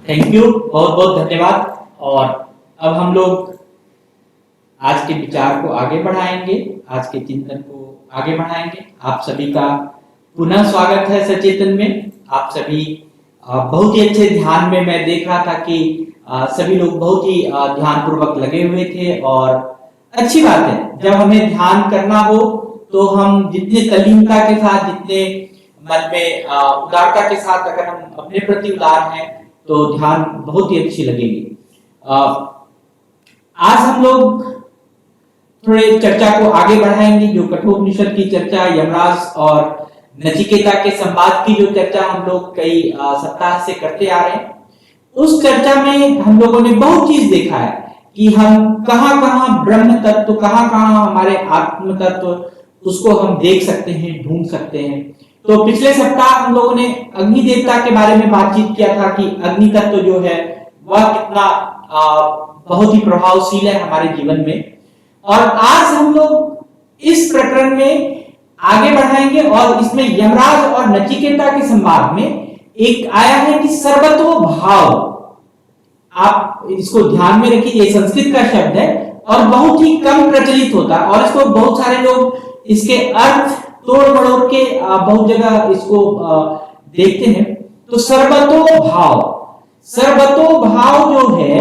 Thank you, बहुत बहुत धन्यवाद। और अब हम लोग आज के विचार को आगे बढ़ाएंगे, आज के चिंतन को आगे बढ़ाएंगे। आप सभी का पुनः स्वागत है सचेतन में। आप सभी बहुत ही अच्छे ध्यान में, मैं देख रहा था कि सभी लोग बहुत ही ध्यान पूर्वक लगे हुए थे। और अच्छी बात है, जब हमें ध्यान करना हो तो हम जितने तल्लीनता के साथ, जितने मन में उदारता के साथ अगर हम अपने प्रति उदार हैं तो ध्यान बहुत ही अच्छी लगेगी। आज हम लोग थोड़े चर्चा को आगे बढ़ाएंगे। जो कठोपनिषद की चर्चा, यमराज और नचिकेता के संवाद की जो चर्चा हम लोग कई सप्ताह से करते आ रहे हैं, उस चर्चा में हम लोगों ने बहुत चीज देखा है कि हम कहां कहां ब्रह्म तत्व, कहां कहां हमारे आत्म तत्व, उसको हम देख सकते हैं, ढूंढ सकते हैं। तो पिछले सप्ताह हम लोगों ने अग्नि देवता के बारे में बातचीत किया था कि अग्नि तत्व जो है वह कितना बहुत ही प्रभावशील है हमारे जीवन में। और आज हम लोग इस प्रकरण में आगे बढ़ाएंगे और इसमें यमराज और नचिकेता के संवाद में एक आया है कि सर्वतो भाव। आप इसको ध्यान में रखिए, ये संस्कृत का शब्द है और बहुत ही कम प्रचलित होता है और इसको बहुत सारे लोग इसके अर्थ तोड़ मड़ोड़ के बहुत जगह इसको देखते हैं। तो सर्वतो भाव, सर्वतो भाव जो है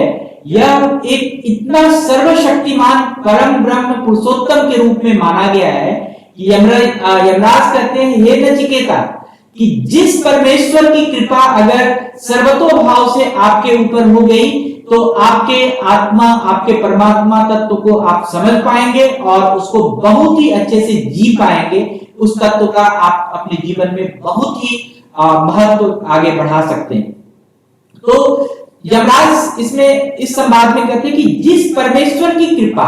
यह एक इतना सर्वशक्तिमान परम ब्रह्म पुरुषोत्तम के रूप में माना गया है कि यमराज कहते हैं, हे नचिकेता, कि जिस परमेश्वर की कृपा अगर सर्वतो भाव से आपके ऊपर हो गई तो आपके आत्मा, आपके परमात्मा तत्व को आप समझ पाएंगे और उसको बहुत ही अच्छे से जी पाएंगे। उस तत्व का आप अपने जीवन में बहुत ही महत्व आगे बढ़ा सकते हैं। तो यमराज इसमें इस संवाद में कहते हैं कि जिस परमेश्वर की कृपा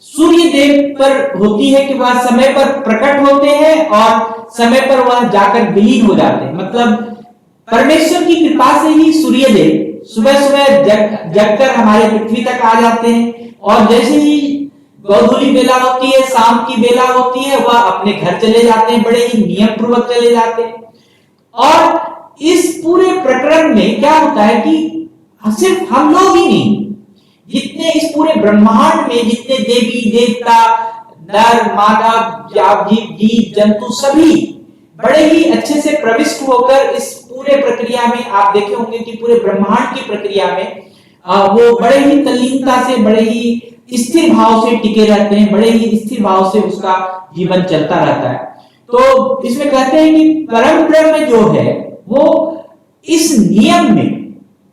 सूर्य देव पर होती है कि वह समय पर प्रकट होते हैं और समय पर वह जाकर विलीन हो जाते हैं। मतलब परमेश्वर की कृपा से ही सूर्य देव सुबह सुबह जगकर हमारे पृथ्वी तक आ जाते हैं और जैसे ही गोधूली बेला होती है, शाम की बेला होती है, वह अपने घर चले जाते हैं, बड़े ही नियम पूर्वक चले जाते हैं। और इस पूरे प्रकरण में क्या होता है कि सिर्फ हम लोग ही नहीं, जितने इस पूरे ब्रह्मांड में जितने देवी देवता, नर मानव, जीव जंतु सभी बड़े ही अच्छे से प्रविष्ट होकर इस पूरे प्रक्रिया में, आप देखे होंगे कि पूरे ब्रह्मांड की प्रक्रिया में वो बड़े ही तल्लीनता से, बड़े ही स्थिर भाव से टिके रहते हैं, बड़े ही स्थिर भाव से उसका जीवन चलता रहता है। तो इसमें कहते हैं कि परम ब्रह्म जो है वो इस नियम में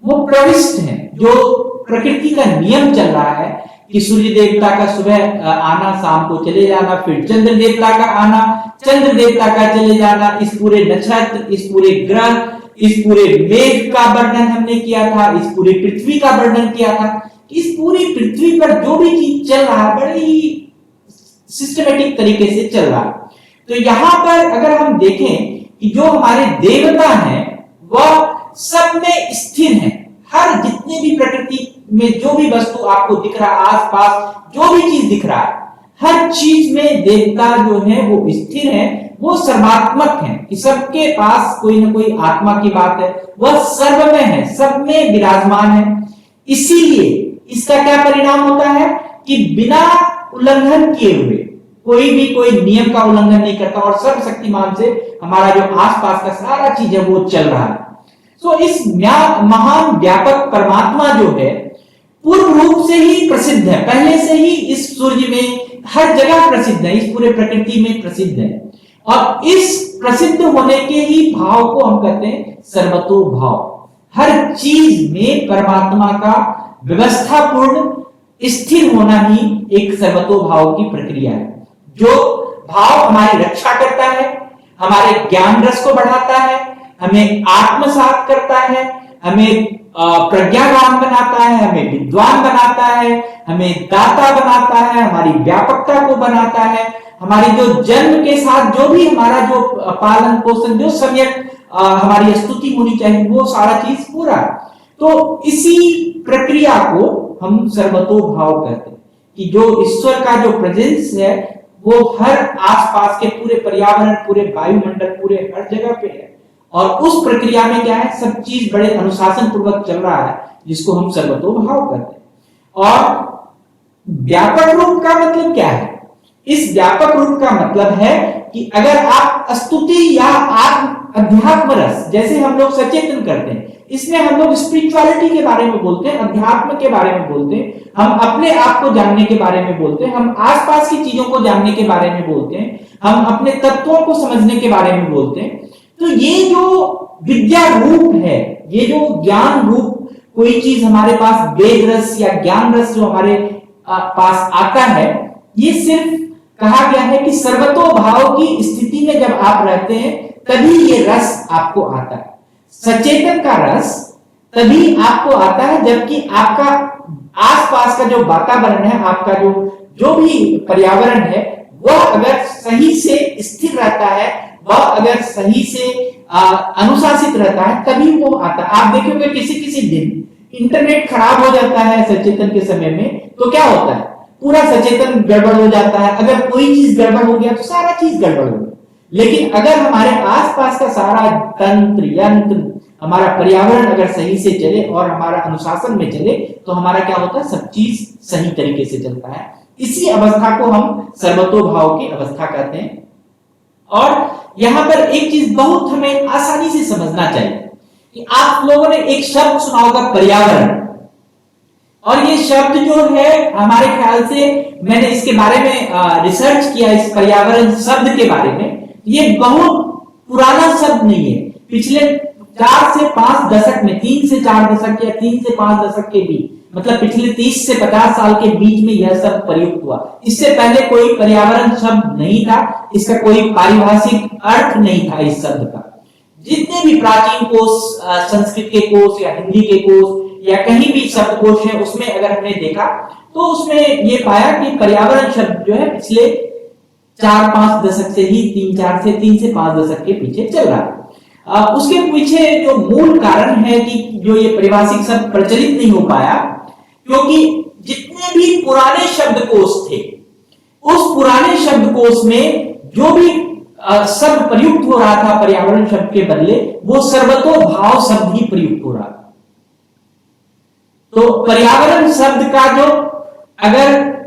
वो प्रविष्ट है, जो प्रकृति का नियम चल रहा है कि सूर्य देवता का सुबह आना, शाम को चले जाना, फिर चंद्र देवता का आना, चंद्र देवता का चले जाना, इस पूरे नक्षत्र, इस पूरे ग्रह, इस पूरे मेघ का वर्णन हमने किया था, इस पूरी पृथ्वी का वर्णन किया था। इस पूरी पृथ्वी पर जो भी चीज चल रहा है बड़े ही सिस्टमेटिक तरीके से चल रहा है। तो यहां पर अगर हम देखें कि जो हमारे देवता हैं वह सब में स्थिर हैं। हर जितने भी प्रकृति में जो भी वस्तु आपको दिख रहा है, आसपास जो भी चीज दिख रहा है, हर चीज में देवता जो है वो स्थिर है, वो सर्वात्मक है कि सबके पास कोई ना कोई आत्मा की बात है, वह सर्व में है, सब में विराजमान है। इसीलिए इसका क्या परिणाम होता है कि बिना उल्लंघन किए हुए कोई भी कोई नियम का उल्लंघन नहीं करता और सर्वशक्तिमान से हमारा जो आसपास का सारा चीज है वो चल रहा है। तो इस महान व्यापक परमात्मा जो है पूर्व रूप से ही प्रसिद्ध है, पहले से ही इस सूर्य में हर जगह प्रसिद्ध है, इस पूरे प्रकृति में प्रसिद्ध है। और इस प्रसिद्ध होने के ही भाव को हम कहते हैं सर्वतो भाव। हर चीज में परमात्मा का व्यवस्थापूर्ण स्थिर होना ही एक सर्वतो भाव की प्रक्रिया है। जो भाव हमारी रक्षा करता है, हमारे ज्ञान रस को बढ़ाता है, हमें आत्मसात करता है, हमें प्रज्ञावान बनाता है, हमें विद्वान बनाता है, हमें दाता बनाता है, हमारी व्यापकता को बनाता है, हमारी जो जन्म के साथ जो भी हमारा जो पालन पोषण, जो सम्यक हमारी स्तुति होनी चाहिए, वो सारा चीज पूरा। तो इसी प्रक्रिया को हम सर्वतो भाव कहते हैं कि जो ईश्वर का जो प्रेजेंस है वो हर आसपास के पूरे पर्यावरण, पूरे वायुमंडल, पूरे हर जगह पे है। और उस प्रक्रिया में क्या है, सब चीज बड़े अनुशासन पूर्वक चल रहा है, जिसको हम सर्वतोभाव कहते हैं। और व्यापक रूप का मतलब क्या है? इस व्यापक रूप का मतलब है कि अगर आप स्तुति या आत्म अध्यात्म रस, जैसे हम लोग सचेतन करते हैं, इसमें हम लोग स्पिरिचुअलिटी के बारे में बोलते हैं, अध्यात्म के बारे में बोलते हैं, हम अपने आप को जानने के बारे में बोलते हैं, हम आसपास की चीजों को जानने के बारे में बोलते हैं, हम अपने तत्वों को समझने के बारे में बोलते हैं। तो ये जो विद्या रूप है, ये जो ज्ञान रूप कोई चीज हमारे पास वेद रस या ज्ञान रस जो हमारे पास आता है, ये सिर्फ कहा गया है कि सर्वतोभाव की स्थिति में जब आप रहते हैं तभी ये रस आपको आता है। सचेतन का रस तभी आपको आता है जबकि आपका आसपास का जो वातावरण है, आपका जो भी पर्यावरण है, वह अगर सही से स्थिर रहता है, वह अगर सही से अनुशासित रहता है, तभी वो आता है। आप देखोगे किसी दिन इंटरनेट खराब हो जाता है सचेतन के समय में, तो क्या होता है, पूरा सचेतन गड़बड़ हो जाता है। अगर कोई चीज गड़बड़ हो गया तो सारा चीज गड़बड़ हो गया। लेकिन अगर हमारे आसपास का सारा तंत्र यंत्र, हमारा पर्यावरण अगर सही से चले और हमारा अनुशासन में चले, तो हमारा क्या होता है, सब चीज सही तरीके से चलता है। इसी अवस्था को हम सर्वतोभाव की अवस्था कहते हैं। और यहां पर एक चीज बहुत हमें आसानी से समझना चाहिए कि आप लोगों ने एक शब्द सुना होगा, पर्यावरण। और ये शब्द जो है, हमारे ख्याल से मैंने इसके बारे में रिसर्च किया, इस पर्यावरण शब्द के बारे में। ये बहुत पुराना शब्द नहीं है, पिछले 4 से 5 दशक में, 3 से 4 दशक या 3 से 5 दशक के बीच, मतलब पिछले 30 से 50 साल के बीच में यह शब्द प्रयुक्त हुआ। इससे पहले कोई पर्यावरण शब्द नहीं था, इसका कोई पारिभाषिक अर्थ नहीं था इस शब्द का। जितने भी प्राचीन कोश, संस्कृत के कोश या हिंदी के कोश या कहीं भी शब्दकोश है, उसमें अगर हमने देखा तो उसमें ये पाया कि पर्यावरण शब्द जो है पिछले 4-5 दशक से ही 3 से 5 दशक के पीछे चल रहा है। उसके पीछे जो मूल कारण है कि जो ये पारिभाषिक शब्द प्रचलित नहीं हो पाया, क्योंकि जितने भी पुराने शब्दकोश थे, उस पुराने शब्दकोश में जो भी शब्द प्रयुक्त हो रहा था पर्यावरण शब्द के बदले, वो सर्वतोभाव शब्द ही प्रयुक्त हो रहा था। तो पर्यावरण शब्द का जो अगर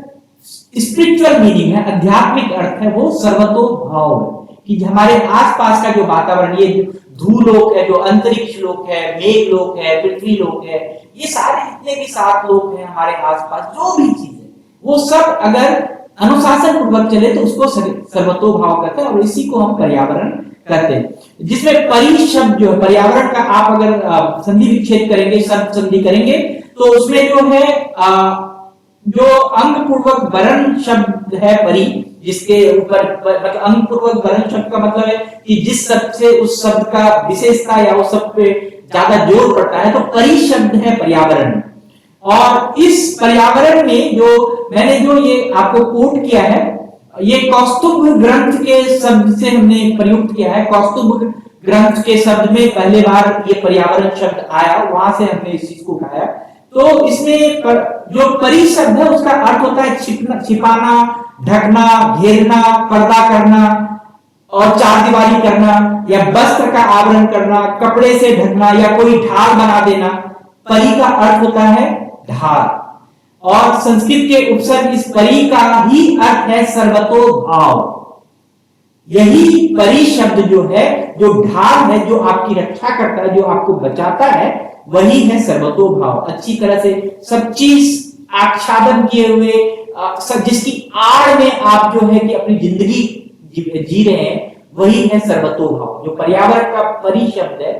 स्पिरिचुअल मीनिंग है, आध्यात्मिक अर्थ है, वो सर्वतोभाव है कि हमारे आसपास का जो वातावरण, ये धूलोक है, जो अंतरिक्ष लोक है, मेघ लोक है, पृथ्वी लोक है, ये सारे जितने भी 7 लोक हैं हमारे आसपास, जो भी चीज है, वो सब अगर अनुशासन पूर्वक चले तो उसको सर्वतोभाव कहते हैं। और इसी को हम पर्यावरण कहते हैं, जिसमें परि शब्द जो है पर्यावरण का, आप अगर संधि विच्छेद करेंगे, शब्द संधि करेंगे, तो उसमें जो है जो अंग पूर्वक वर्ण शब्द है परि, जिसके ऊपर मतलब अंग पूर्वक वर्ण शब्द का मतलब है कि जिस शब्द से उस शब्द का विशेषता या उस शब्द पे ज्यादा जोर पड़ता है, तो परि शब्द है पर्यावरण। और इस पर्यावरण में जो मैंने जो ये आपको कोट किया है, ये कौस्तुभ ग्रंथ के शब्द से हमने प्रयुक्त किया है। कौस्तुभ ग्रंथ के शब्द में पहले बार ये पर्यावरण शब्द आया, वहां से हमने इस चीज को उठाया। तो इसमें जो परि शब्द है उसका अर्थ होता है छिपाना, ढकना, घेरना, पर्दा करना और चारदीवारी करना, या वस्त्र का आवरण करना, कपड़े से ढकना, या कोई ढाल बना देना। परि का अर्थ होता है ढाल, और संस्कृत के उपसर्ग इस परि का ही अर्थ है सर्वतोभाव। यही परि शब्द जो है, जो ढाल है, जो आपकी रक्षा करता है, जो आपको बचाता है, वही है सर्वतोभाव। अच्छी तरह से सब चीज आच्छादन किए हुए, जिसकी आड़ में आप जो है कि अपनी जिंदगी जी रहे हैं, वही है सर्वतोभाव। जो पर्यावरण का परि शब्द है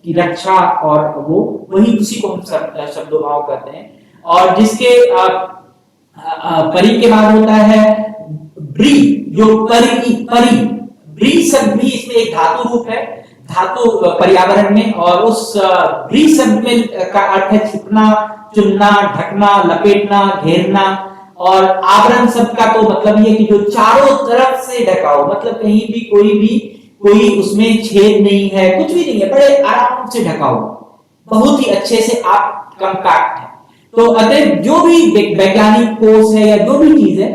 कि रक्षा, और वो वही, उसी को हम शब्दोभाव कहते हैं। और जिसके परि के बाद होता है ब्री, जो परि ब्री शब्द भी इसमें एक धातु रूप है, धातु पर्यावरण में। और उस ब्री शब्द में का अर्थ है छिपना, चुनना, ढकना, लपेटना, घेरना। और आवरण शब्द का तो मतलब ये कि जो चारों तरफ से ढका हो, मतलब कहीं भी कोई उसमें छेद नहीं है, कुछ भी नहीं है, बड़े आराम से ढका हो, बहुत ही अच्छे से आप कंपैक्ट है। तो अतः जो भी वैज्ञानिक कोश है या जो भी चीज है,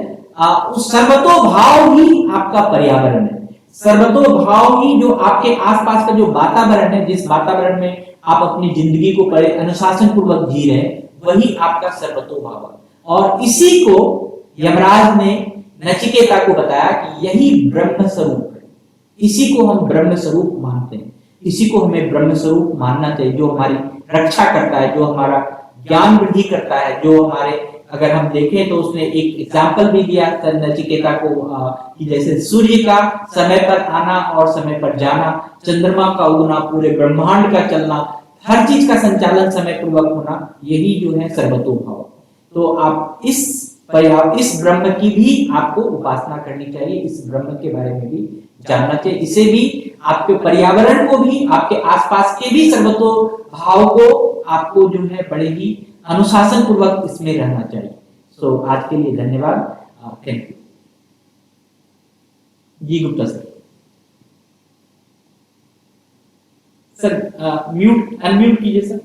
उस सर्वतोभाव ही आपका पर्यावरण है। सर्वतो भाव ही जो आपके आसपास का जो वातावरण है, जिस वातावरण में आप अपनी जिंदगी को बड़े अनुशासन पूर्वक जी रहे हैं, वही आपका सर्वतो भाव है। और इसी को यमराज ने नचिकेता को बताया कि यही ब्रह्म स्वरूप है, इसी को हम ब्रह्म स्वरूप मानते हैं, इसी को हमें ब्रह्म स्वरूप मानना चाहिए, जो हमारी रक्षा करता है, जो हमारा ज्ञान वृद्धि करता है, जो हमारे, अगर हम देखें तो उसने एक एग्जाम्पल भी दिया नचिकेता को कि जैसे सूर्य का समय पर आना और समय पर जाना, चंद्रमा का उगना, पूरे ब्रह्मांड का चलना, हर चीज का संचालन समय पूर्वक होना, यही जो है सर्वतो भाव। तो आप इस ब्रह्म की भी आपको उपासना करनी चाहिए, इस ब्रह्म के बारे में भी जानना चाहिए, इसे भी आपके पर्यावरण को भी, आपके आसपास के भी सर्वतो भाव को आपको जो है बड़े ही अनुशासन पूर्वक इसमें रहना चाहिए। सो आज के लिए धन्यवाद, थैंक यू। जी Gupta sir. Sir mute unmute कीजिए सर।